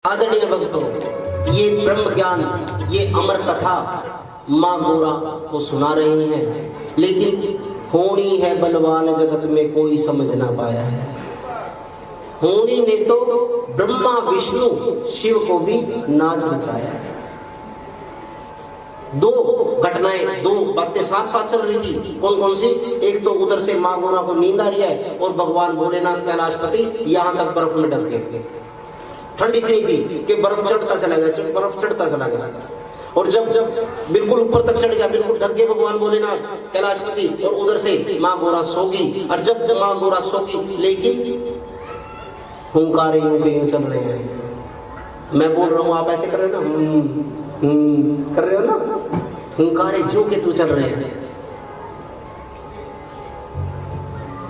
आदरणीय भक्तों, ये ब्रह्म ज्ञान, ये अमर कथा माँ गौरा को सुना रहे हैं, लेकिन होनी है बलवान जगत में कोई समझ ना पाया है। होनी ने तो ब्रह्मा विष्णु शिव को भी नाच नचाया है। दो घटनाएं, दो बातें साथ साथ चल रही थी। कौन कौन सी? एक तो उधर से माँ गौरा को नींद आ रही है और भगवान भोलेनाथ कैलाशपति यहाँ तक बर्फ में ढक गए। ठंड इतनी थी कि बर्फ चढ़ता चला गया, बर्फ चढ़ता चला गया, और जब बिल्कुल ऊपर तक चढ़ गया, बिल्कुल ढक गए भगवान भोलेनाथ कैलाशपति, और उधर से माँ गौरा सोगी। और जब माँ गौरा सोगी, लेकिन हुंकारे यूं चल रहे हैं। मैं बोल रहा हूँ, आप ऐसे कर रहे हो ना, कर रहे हो ना, हुंकारे जो के तू चल रहे हैं।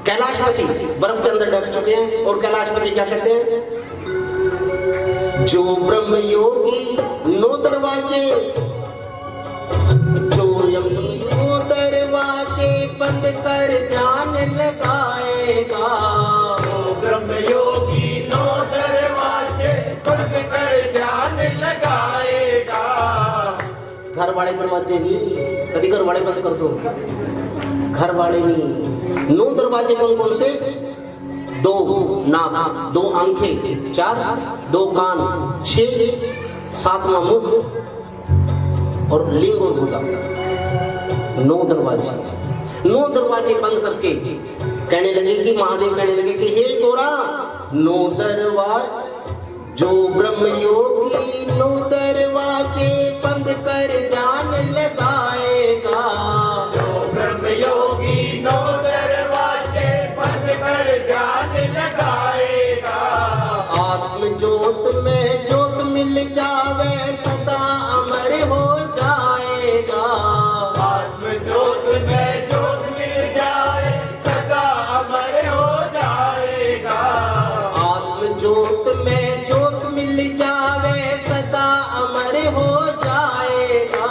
कैलाशपति बर्फ के अंदर ढक चुके हैं और कैलाशपति क्या कहते हैं? जो ब्रह्म योगी नो दरवाजे, जो यमी नो दरवाजे बंद कर ध्यान लगाएगा। जो ब्रह्म योगी नो दरवाजे बंद कर ध्यान लगाएगा। घर वाले दरवाजे नहीं, कभी घर वाले बंद कर दो, घर वाले नहीं। नो दरवाजे कौन कौन से? दो नाक, दो आंखें, चार, दो कान, छह, सातवां मुख और लिंग और गुदा। नौ दरवाजे, नौ दरवाजे बंद करके कहने लगे कि महादेव कहने लगे कि हे गौरा, नौ दरवाजे, जो ब्रह्म योगी नौ दरवाजे बंद कर ध्यान लगाएगा। जो ब्रह्म योगी नौ दरवाजे बंद कर ध्यान लगाएगा। आत्म ज्योत में ज्योत मिल जावे सदा अमर हो जाएगा। आत्म ज्योत में ज्योत मिल जाए सदा अमर हो जाएगा। आत्म ज्योत में ज्योत मिल जावे सदा अमर हो जाएगा।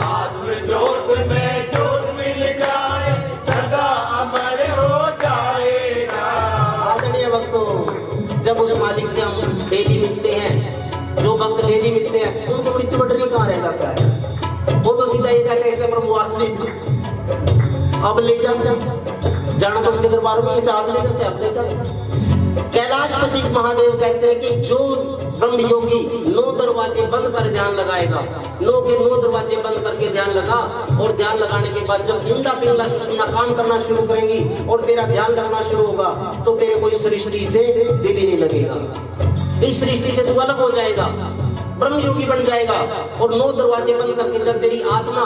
आत्म ज्योत में ज्योत मिल जाए सदा अमर हो जाएगा। आदरणीय भक्तों, जब उस मालिक से हम डेली मिलते हैं, जो भक्त डेली मिलते हैं, उनको मृत्यु का डर ही कहाँ रह जाता है। वो तो सीधा ये कहते हैं प्रभु असली अब ले जाना, तो उसके दरबार में चार्ज ले जाते, अब ले जाते। कैलाशपति महादेव कहते हैं कि जो ब्रह्म योगी नौ दरवाजे बंद कर ध्यान लगाएगा, नौ के नौ दरवाजे बंद करके ध्यान लगा, और ध्यान लगाने के बाद जब इंदा पिंगला सुषुम्ना काम करना शुरू करेंगी और तेरा ध्यान लगना शुरू होगा, तो तेरे कोई सृष्टि से दिल ही नहीं लगेगा। इस सृष्टि से तू अलग हो जाएगा, ब्रह्म योगी बन जाएगा। और नौ दरवाजे बंद करके जब तेरी आत्मा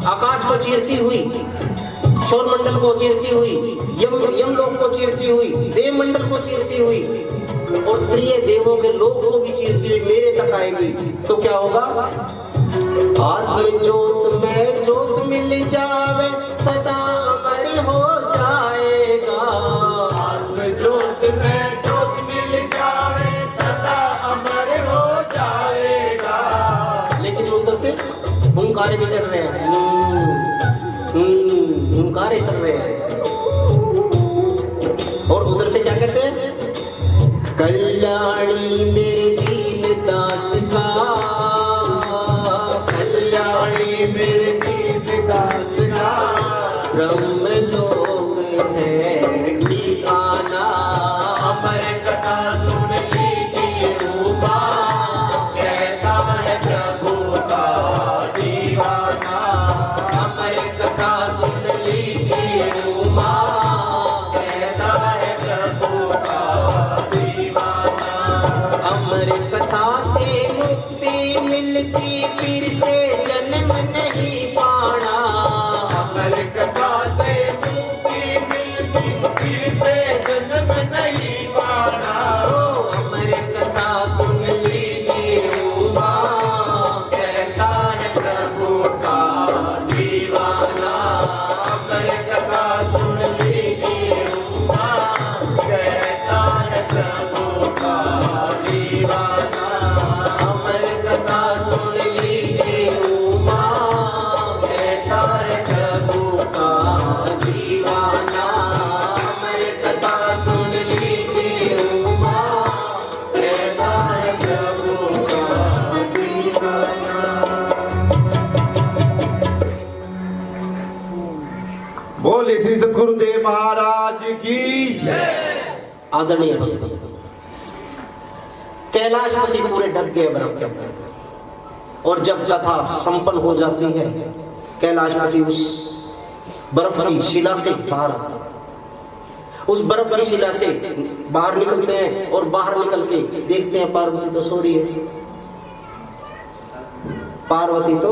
आकाश को चीरती हुई, सौर मंडल को चीरती हुई, यमलोक को चीरती हुई, देव मंडल को चीरती हुई, और प्रिय देवों के लोक को भी चीरती हुई मेरे तक आएगी, तो क्या होगा? आत्म ज्योत में ज्योत मिल जावे सदा अमर हो जाएगा। आत्म ज्योत में ज्योत मिल जाए सदा अमर हो जाएगा। लेकिन उधर से हुंकारे भी चल रहे हैं, हुंकारे चल रहे हैं। और उधर से क्या कहते हैं? कल्याणी मेरे दीन दास का, कल्याणी मेरे दीन दास का। ब्रह्म लोक है ठिकाना। अमर कथा सुन लीजिए रूपा, कहता है प्रभु का दीवाना। अमर कथा सुन लीजिए रूपा, कहता है प्रभु का दीवाना। अमर कथा से मुक्ति मिलती, फिर से जन्म नहीं पाना। अमर कथा से मुक्ति मिलती, फिर से जन्म नहीं पाना। अमर कथा सुन लीजिए रूपा, कहता है प्रभु का दीवाना। अमर कथा सुन लीजिए रूपा, कहता है प्रभु का दीवाना। अमर कथा सुन लीजिए प्रभु का दीवाना। बोले श्री सद्गुरुदेव महाराज की जय। आदरणीय भक्त, कैलाशपति पूरे ढक गए बर्फ के अंदर, और जब कथा संपन्न हो जाती है, कैलाशपति उस बर्फ की शिला से बाहर आता है। उस बर्फ की शिला से बाहर निकलते हैं और बाहर निकल के देखते हैं पार्वती तो सो रही है। पार्वती तो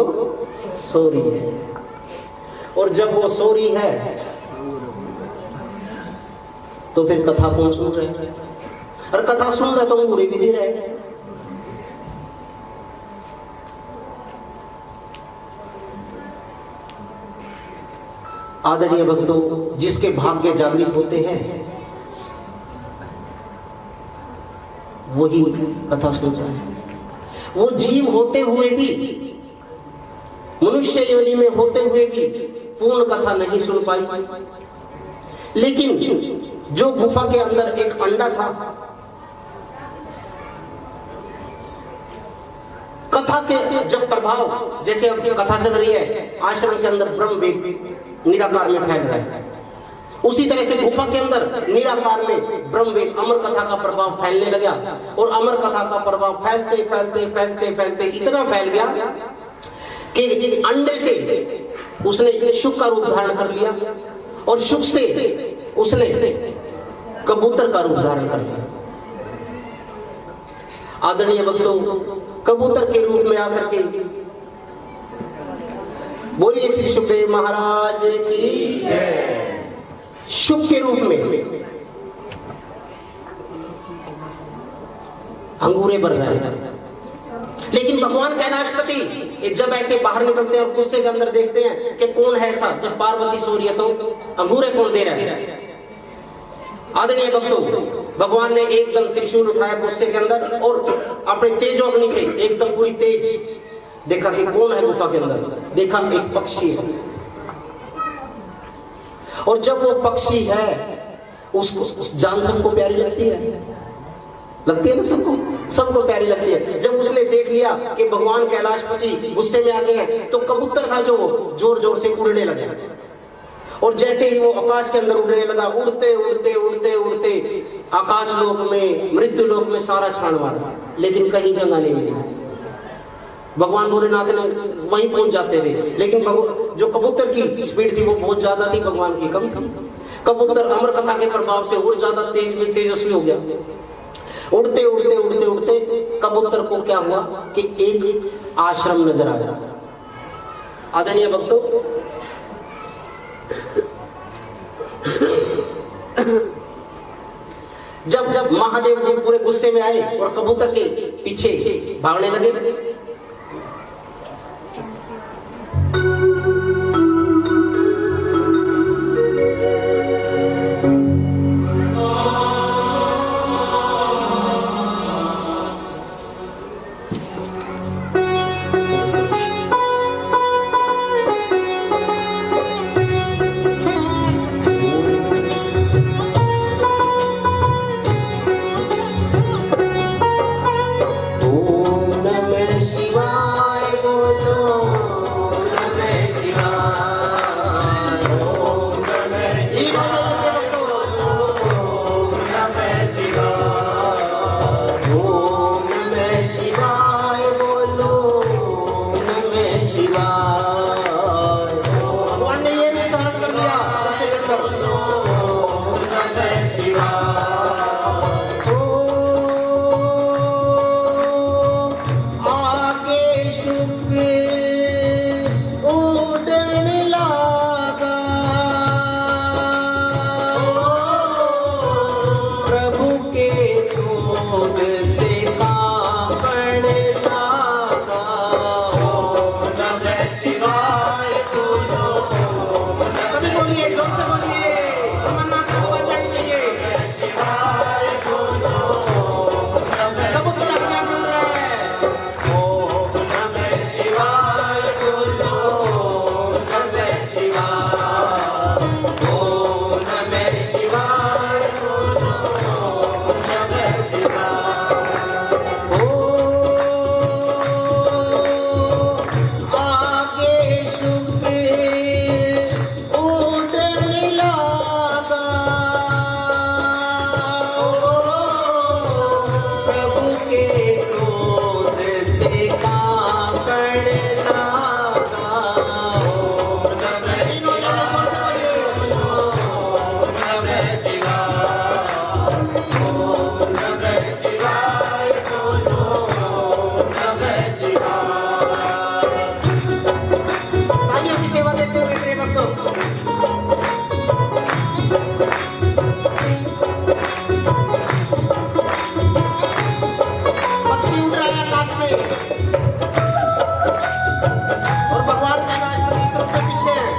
सो रही है, और जब वो सो रही है तो फिर कथा कौन सुन रहे हैं? और कथा सुन रहे तो वो बुरी भी दे रहे हैं। आदरणीय भक्तों, जिसके भाग्य जागृत होते हैं वही कथा सुनता है। वो जीव होते हुए भी, मनुष्य योनि में होते हुए भी पूर्ण कथा नहीं सुन पाई, लेकिन जो गुफा के अंदर एक अंडा था, कथा के जब प्रभाव, जैसे अब कथा चल रही है, आश्रम के अंदर ब्रह्म वेग निराकार में फैल रहा है, उसी तरह से गुफा के अंदर निराकार में ब्रह्म वेग अमर कथा का प्रभाव फैलने लगा। और अमर कथा का प्रभाव फैलते फैलते फैलते फैलते इतना फैल गया कि अंडे से उसने शुक का रूप धारण कर लिया, और शुक से उसने कबूतर का रूप धारण कर लिया। आदरणीय भक्तों, कबूतर के रूप में आकर के बोलिए श्री सुखदेव महाराज की जय। शुक के रूप में अंगूरे भर रहे हैं, लेकिन भगवान कैलाशपति जब ऐसे बाहर निकलते हैं और गुस्से के अंदर देखते हैं कि कौन है ऐसा, जब पार्वती सो रही है तो अंगूरे कौन दे रहा है? आदरणीय भक्तों, भगवान ने एकदम त्रिशूल उठाया गुस्से के अंदर और अपने तेजो अग्नि से एकदम पूरी तेज देखा कि कौन है गुफा के अंदर। देखा एक पक्षी है, और जब वो पक्षी है उसको जान सबको प्यारी लगती है ना, सबको प्यारी लगती है। जब उसने देख लिया कि भगवान कैलाशपति गुस्से में आ गए हैं, तो कबूतर था जो जोर जोर से उड़ने लगे, और जैसे ही वो आकाश के अंदर उड़ने लगा, उड़ते उड़ते उड़ते उड़ते आकाश लोक में, मृत्यु लोक में सारा छान मारा, लेकिन कहीं जगह नहीं मिली। भगवान भोलेनाथ ने वहीं पहुंच जाते थे, लेकिन जो कबूतर की स्पीड थी वो बहुत ज्यादा थी, भगवान की कम थी। कबूतर अमर कथा के प्रभाव से और ज्यादा तेजस्वी हो गया। उड़ते उड़ते उड़ते उड़ते कबूतर को क्या हुआ कि एक आश्रम नजर आया। आदरणीय भक्तों, जब महादेव जी पूरे गुस्से में आए और कबूतर के पीछे भागने लगे, नमः शिवाय बोलो, नमः शिवाय। और भगवान कैलाशपति इस रूप में पीछे हैं।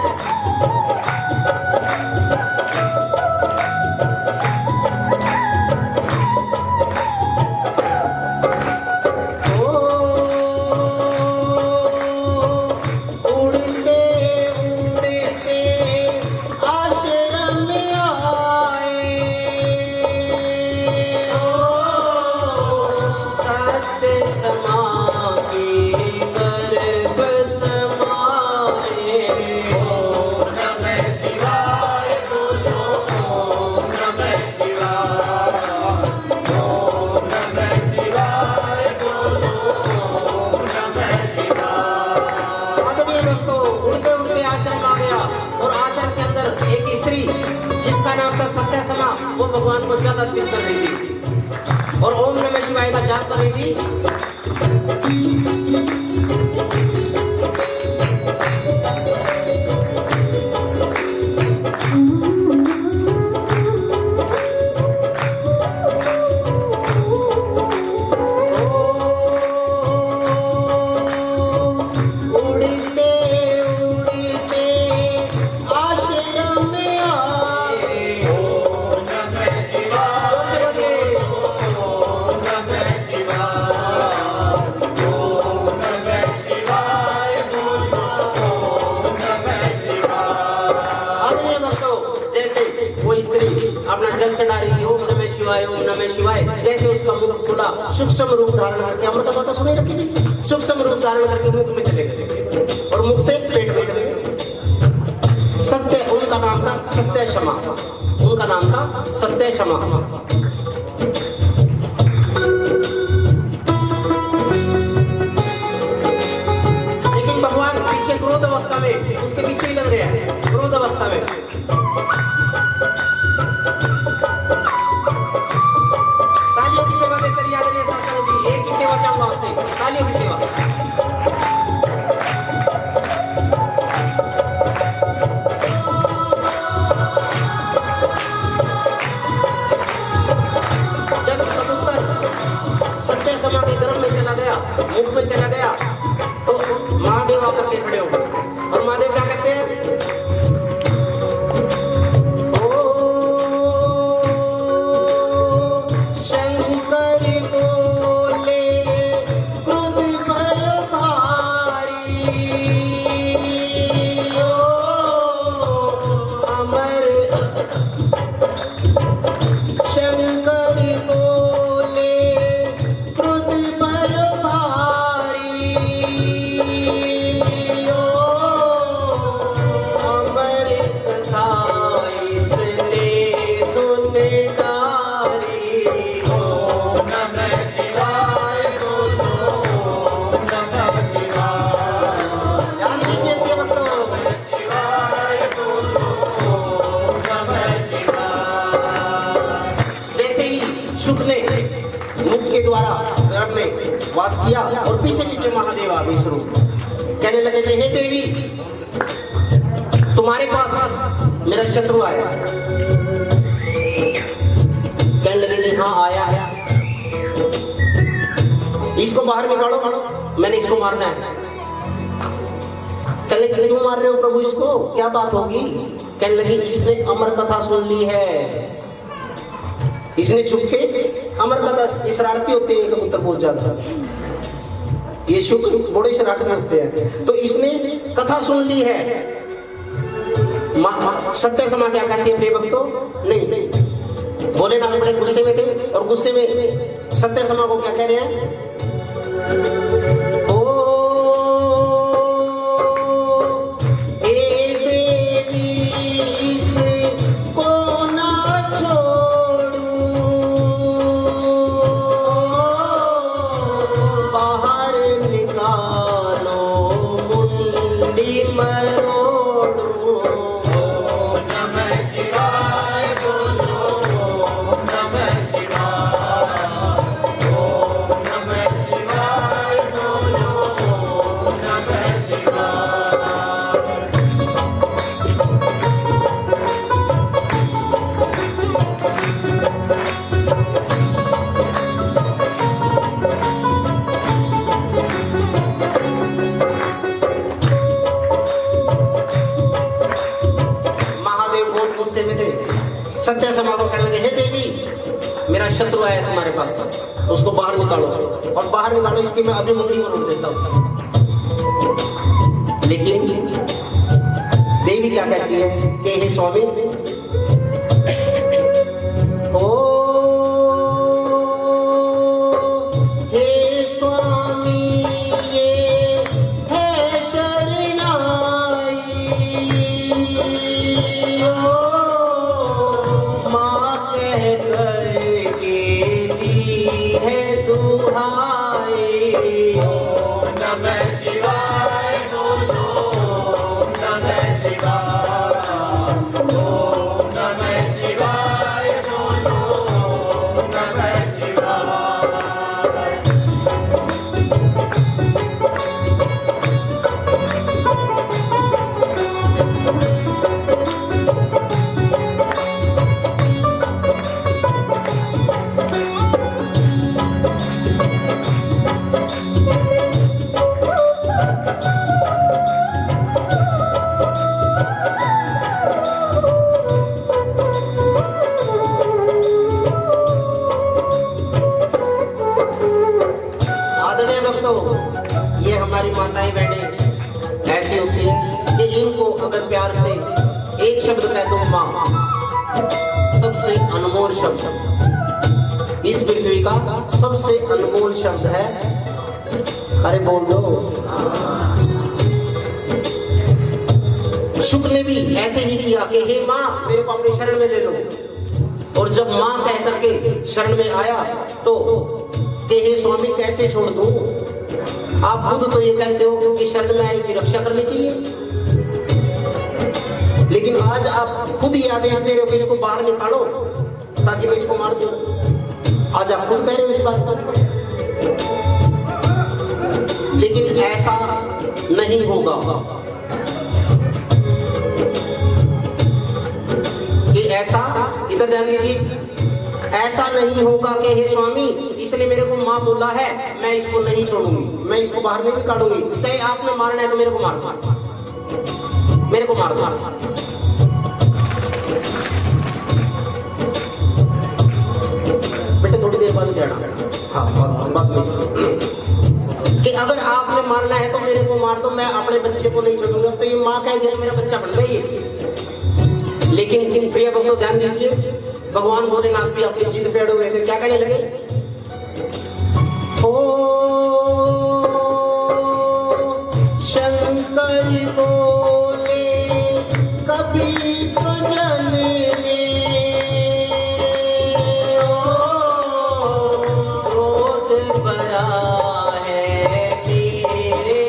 वो भगवान को जल अर्पित कर रही थी और ओम नमः शिवाय का जाप कर रही थी। अपना जल चढ़ा रही थी, ओम नमः शिवाय, ओम नमः शिवाय। जैसे उसका मुख खुला, सूक्ष्म रूप धारण करके, अमृत कथा तो सुनी रखी थी, सूक्ष्म रूप धारण करके मुख में चले गए और मुख से पेट में चले गए। सत्य उनका नाम था, सत्य क्षमा उनका नाम था, सत्य क्षमा। लेकिन भगवान पीछे क्रोध अवस्था में, उसके पीछे ही लग रहे हैं क्रोध अवस्था में। तालियों की सेवा देकर आदरणीय शासन जी, एक ही सेवा चाहूंगा आपसे, तालियों की सेवा। जब कबूतर सत्य समा के गर्भ में चला गया, मुख में चला गया, तो महादेव आकर के खड़े हो गए और महादेव क्या कहते हैं? वास किया और पीछे पीछे महादेव आ गए स्वरूप, कहने लगे थे, हे देवी, तुम्हारे पास मेरा शत्रु आया। कहने लगे कि हाँ आया है, इसको बाहर निकालो, मैंने इसको मारना है। कहने लगे क्यों मार रहे हो प्रभु इसको, क्या बात होगी? कहने लगे इसने अमर कथा सुन ली है, इसने छुप के अमर कथा, शरारती होते हैं कबूतर बोल जाता, ये शुक्र बड़े शरारती होते हैं, तो इसने कथा सुन ली है। सत्य समा क्या कहती है प्रिय भक्तों? नहीं, भोलेनाथ बड़े गुस्से में थे और गुस्से में सत्य समा को क्या कह रहे हैं? बाहर निकालो, इसकी मैं अभी मुक्ति को रोक देता हूँ। लेकिन देवी क्या कहती है कि हे स्वामी, ओ हे स्वामी, ये है शरणाई, ओ माँ कह करके दी है दुहाई। ओम नमः शिवाय बोलो, ओम नमः शिवाय, ओम नमः शिवाय बोलो, ओम नमः शिवाय। आदरणीय भक्तों, ये हमारी माताएं बहनें ऐसी होती हैं कि इनको अगर प्यार से एक शब्द कह दो माँ, सबसे अनमोल शब्द, इस पृथ्वी का सबसे अनमोल शब्द है। अरे बोल दो। शुक्र ने भी ऐसे ही किया कि हे माँ, मेरे को अपने शरण में ले लो। और जब माँ कह करके शरण में आया तो कि हे स्वामी, कैसे छोड़ दूं? आप खुद तो ये कहते हो कि शरण में आई की रक्षा करनी चाहिए, लेकिन आज आप खुद ये आदेश दे रहे हो कि इसको बाहर निकालो ताकि मैं इसको मार दूं। आज आप खुद कह रहे हो इस बात पर, लेकिन ऐसा नहीं होगा कि ऐसा, इधर ध्यान दीजिए, ऐसा नहीं होगा कि हे स्वामी, इसने मेरे को माँ बोला है, मैं इसको नहीं छोड़ूंगी, मैं इसको बाहर नहीं निकालूंगी, चाहे आपने मारना है तो मेरे को मार दो, मेरे को मार दो। बेटे थोड़ी देर बाद कहना, हाँ बात कि अगर आपने मारना है तो मेरे को मार दो, मैं अपने बच्चे को नहीं छोड़ूंगा। तो ये माँ कह दिया मेरा बच्चा बन गई। लेकिन प्रिय भक्तों ध्यान दीजिए, भगवान भोलेनाथ भी अपनी जिद पे अड़े हुए थे। क्या कहने लगे? ओ शंकर बोले कभी तो जन्मे, क्रोध भरा है मेरे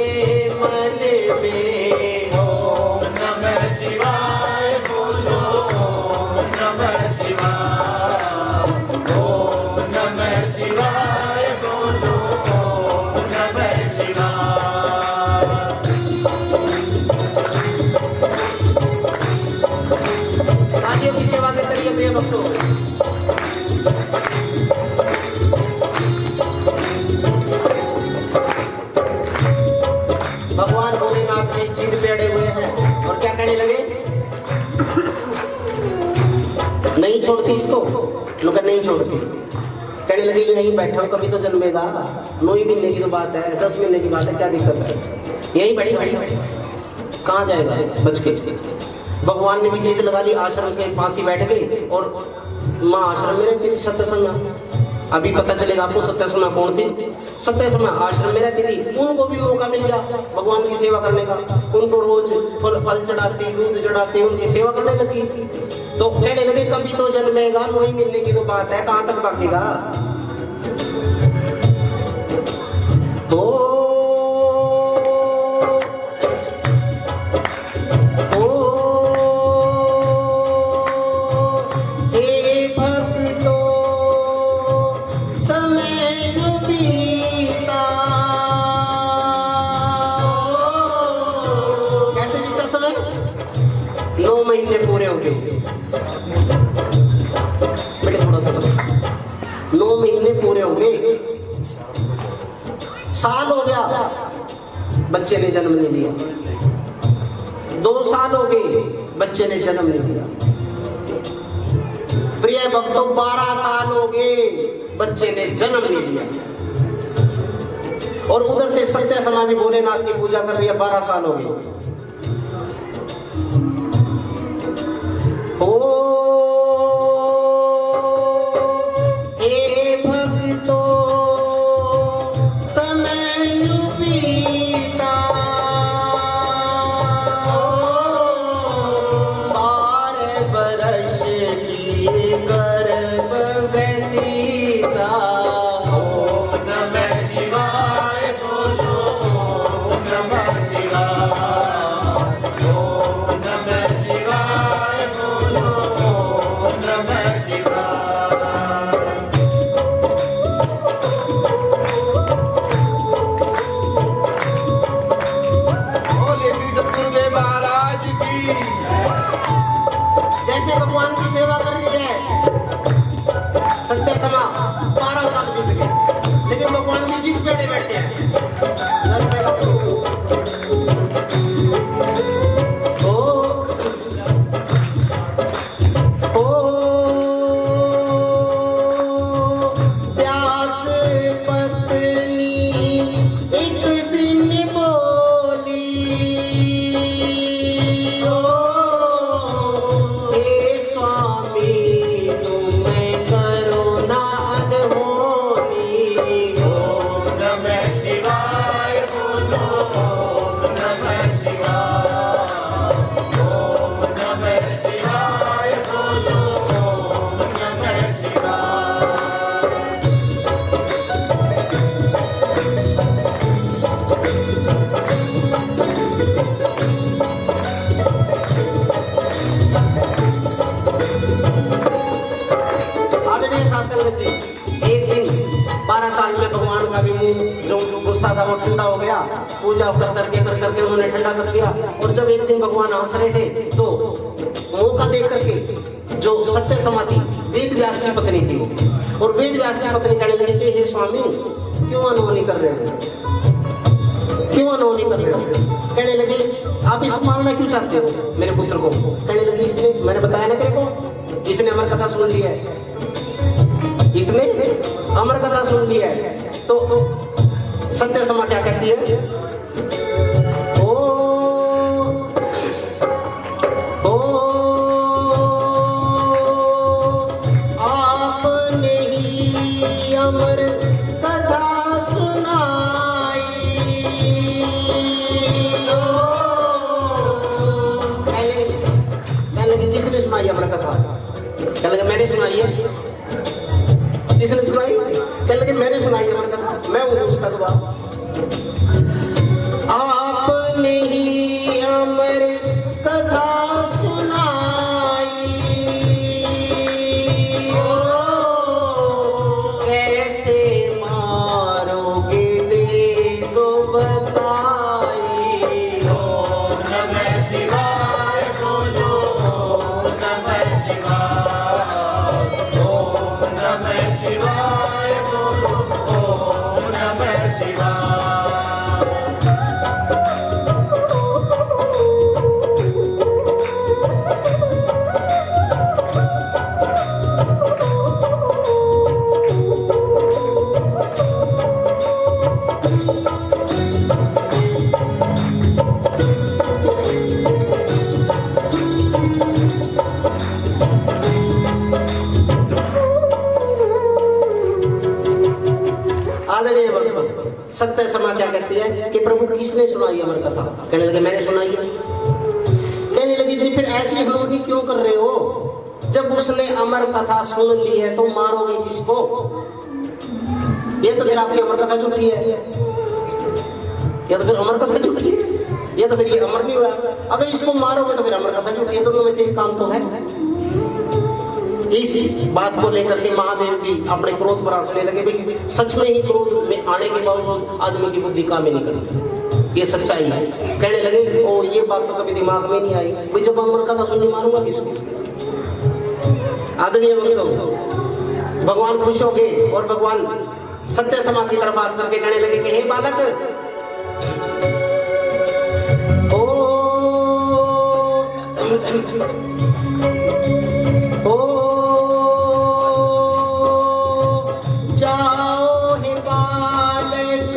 मन में। ओम नमः शिवाय बोलो, ओम नमः शिवाय, ओम नमः शिवाय बोलो, ओम नमः शिवाय। राज्यों की सेवा के तरीके से भक्तों, भगवान भोलेनाथ में जिद पे अड़े हुए हैं और क्या कहने लगे? नहीं छोड़ती इसको, लोग नहीं छोड़ती। कहने लगे ये नहीं बैठा हूं, कभी तो जन्मेगा, 9 महीने की तो बात है, 10 महीने की बात है, क्या दिक्कत है, यही बैठी कहाँ जाएगा बच के। भगवान ने भी जिद लगा ली, आश्रम के पास ही बैठ गए और माँ आश्रम में रहती थी सत्यसंगा। अभी पता चलेगा आपको सत्यसंगा कौन थी। सत्यसंगा आश्रम में रहती थी, उनको भी मौका मिल गया भगवान की सेवा करने का। उनको रोज फल चढ़ाती, दूध चढ़ाती, उनकी सेवा करने लगी। तो कहने लगे कभी तो जन्मेगा, 9 महीने की तो बात है, कहाँ तक भागेगा। पूरे हो गए बेटे, थोड़ा सा 9 महीने पूरे हो गए, साल हो गया, बच्चे ने जन्म नहीं दिया। 2 साल हो गए, बच्चे ने जन्म नहीं दिया। प्रिय भक्तों 12 साल हो गए, बच्चे ने जन्म नहीं दिया। और उधर से सत्य समा भी भोलेनाथ की पूजा कर रही है, 12 साल हो गए। ओ हे भक्तो समय बीता, 12 बरस की गर्भ व्यतीता। ओम नमः शिवाय बोलो, ओम नमः शिवाय, ओम नमः शिवाय बोलो, ओम नमः शिवाय। बोले श्री सतगुरुदेव महाराज की। जैसे भगवान की सेवा कर रही है सत्य समा, 12 साल बीत गए, लेकिन भगवान की जीत बैठे बैठे हैं। ओ, प्यास पत्नी एक दिन बोली, ओ हे स्वामी तुम्हें करुणा अनहोनी। ओम नमः शिवाय बोलो, ओम नमः शिवाय, ओम नमः शिवाय बोलो, ओम नमः शिवाय। आदरणीय शासक जी, एक दिन 12 साल में भगवान का भी मुंह जो गुस्सा था वो ठंडा हो गया। पूजा कर करके उन्होंने ठंडा कर दिया। और जब एक दिन भगवान हंस रहे थे तो मौका देख करके जो सत्य समाधि वेद व्यास की पत्नी थी वो, और वेद व्यास की पत्नी कहने लगी कि हे स्वामी क्यों अनहोनी कर रहे हो, क्यों अनहोनी कर रहे हो? कहने लगे आप इसको मारना क्यों चाहते हो मेरे पुत्र को? कहने लगी इसने, मैंने बताया ना तेरे को, इसने अमर कथा सुन ली है, इसने अमर कथा सुन ली है। तो सत्य समा क्या कहती है? ओ आपने ही अमर कथा सुनाई। कहने लगे किसने सुनाई अमर कथा? कहने लगे मैंने सुनाई है। किसने सुनाई? कहने लगे मैंने सुनाई अमर कथा, मैं हूँ उसका गवाह। आपने ही अमर कथा सुनाई, कैसे मारोगे दे दो बताई। ओम नमः शिवाय बोलो, ओम नमः शिवाय, ओम नमः शिवाय बोलो, ओम नमः शिवाय। आदरणीय भक्त, सत्य समा क्या कहती है कि प्रभु किसने सुनाई अमर कथा? कहने लगे मैंने सुनाई है। कहने लगी जी फिर ऐसी हनुमति क्यों कर रहे हो? जब उसने अमर कथा सुन ली है तो मारोगे किसको? ये तो फिर आपकी अमर कथा झूठी है, या तो फिर अमर कथा झूठी है, या तो फिर ये अमर नहीं हुआ। अगर इसको मारोगे तो फिर अमर कथा झूठी है। दोनों में से एक काम तो है। इस बात को लेकर के महादेव भी अपने क्रोध पर हंसने लगे। भाई सच में ही क्रोध में आने के बावजूद आदमी की बुद्धि काम ही नहीं करती, ये सच्चाई है। कहने लगे ओ ये बात तो कभी दिमाग में नहीं आई, भाई जब अमर कथा सुनने मारूंगा किसको? आदरणीय भक्तों, भगवान खुश हो गए और भगवान सत्य समा की तरफ बात करके कहने लगे कि हे बालक, जाओ हे बालक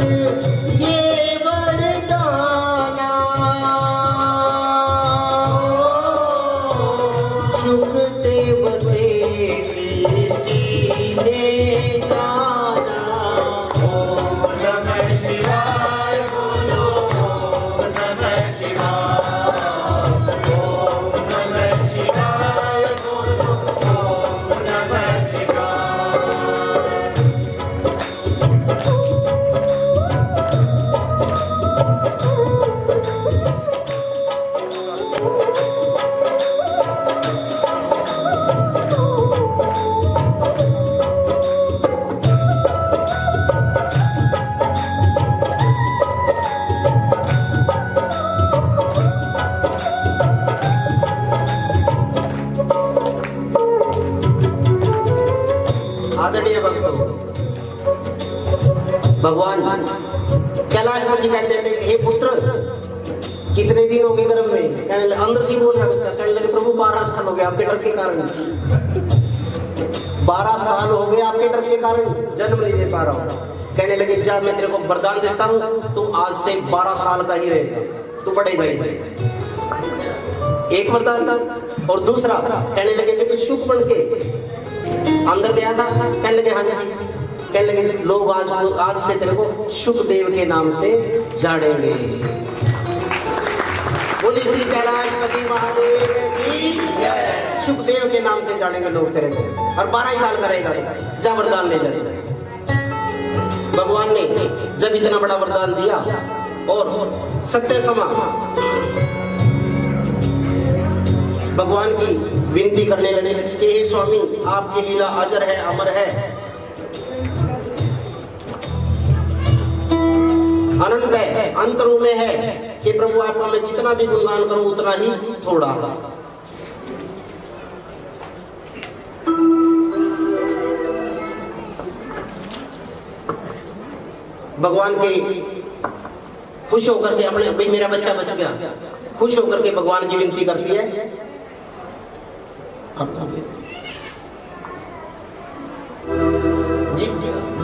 भगवान कैलाशपति कहते थे हे पुत्र कितने दिन हो गए गर्भ में? कहने लगे, अंदर से बोल रहा बच्चा, कहने लगे प्रभु 12 साल हो गए आपके डर के कारण, 12 साल हो गए आपके डर के कारण जन्म नहीं दे पा रहा हूं। कहने लगे जा मैं तेरे को वरदान देता हूं, तू आज से 12 साल का ही रहेगा, तू बढ़ेगा ही। एक वरदान। और दूसरा कहने लगे कि तू शुक बन के अंदर गया था? कहने लगे हाँ जी। कहने लगे लोग आज से तेरे को शुकदेव के नाम से जानेंगे। बोली श्री कैलाशपति महादेव की जय। शुकदेव के नाम से जानेंगे लोग तेरे को, और 12 साल करेगा, जा वरदान ले जाएगा। भगवान ने जब इतना बड़ा वरदान दिया और सत्य समा भगवान की विनती करने लगे कि हे स्वामी आपकी लीला अजर है, अमर है, अनंत है, अंतरों में है कि प्रभु आपका मैं जितना भी गुणगान करूं उतना ही थोड़ा। भगवान के खुश होकर के अपने भाई मेरा बच्चा बच गया, खुश होकर के भगवान की विनती करती है।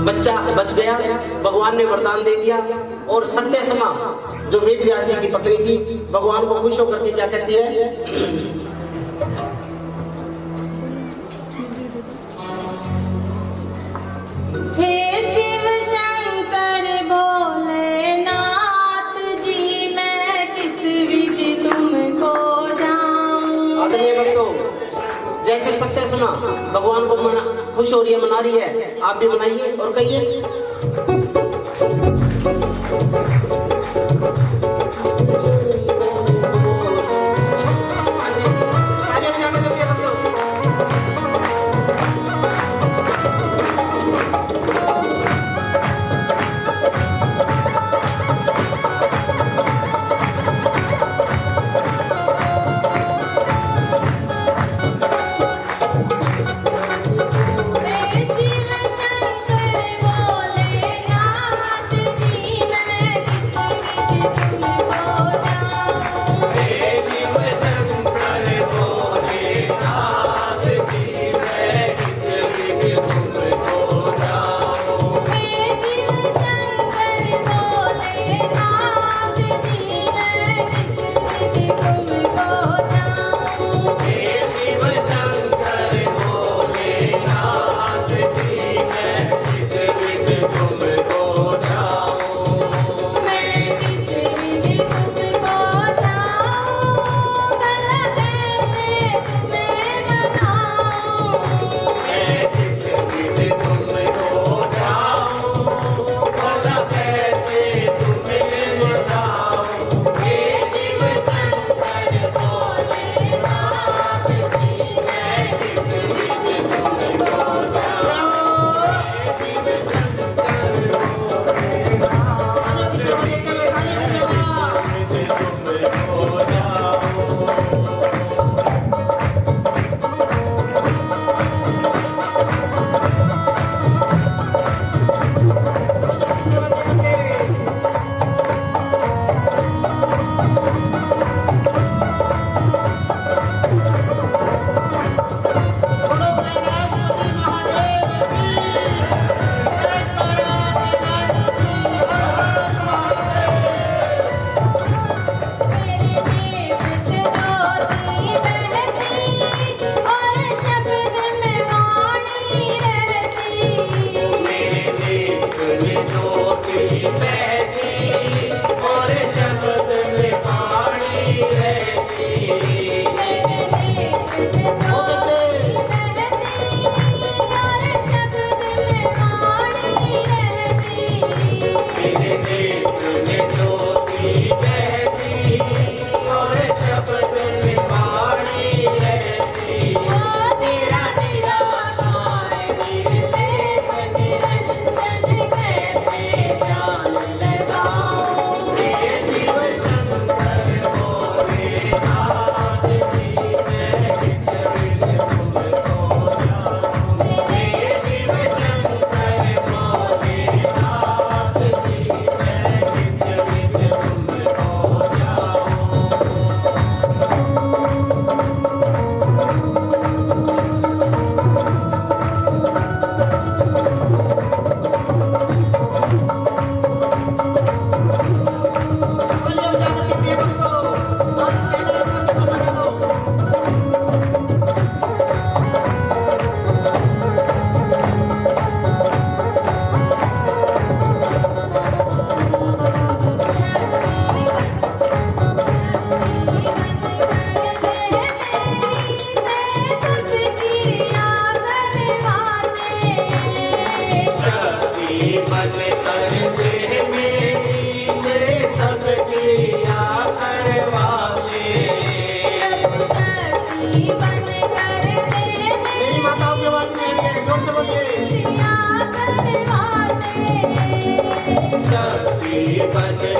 बच्चा बच गया, भगवान ने वरदान दे दिया। और सत्य समा जो वेद व्यास जी की पत्नी थी, भगवान को खुश होकर के क्या कहती है? हे शिव शंकर भोलेनाथ जी मैं किस विधि तुमको जाऊं। आदरणीय भक्तों, जैसे सत्य समा भगवान को खुश हो रही है, मना रही है, आप भी मनाइए और कहिए भज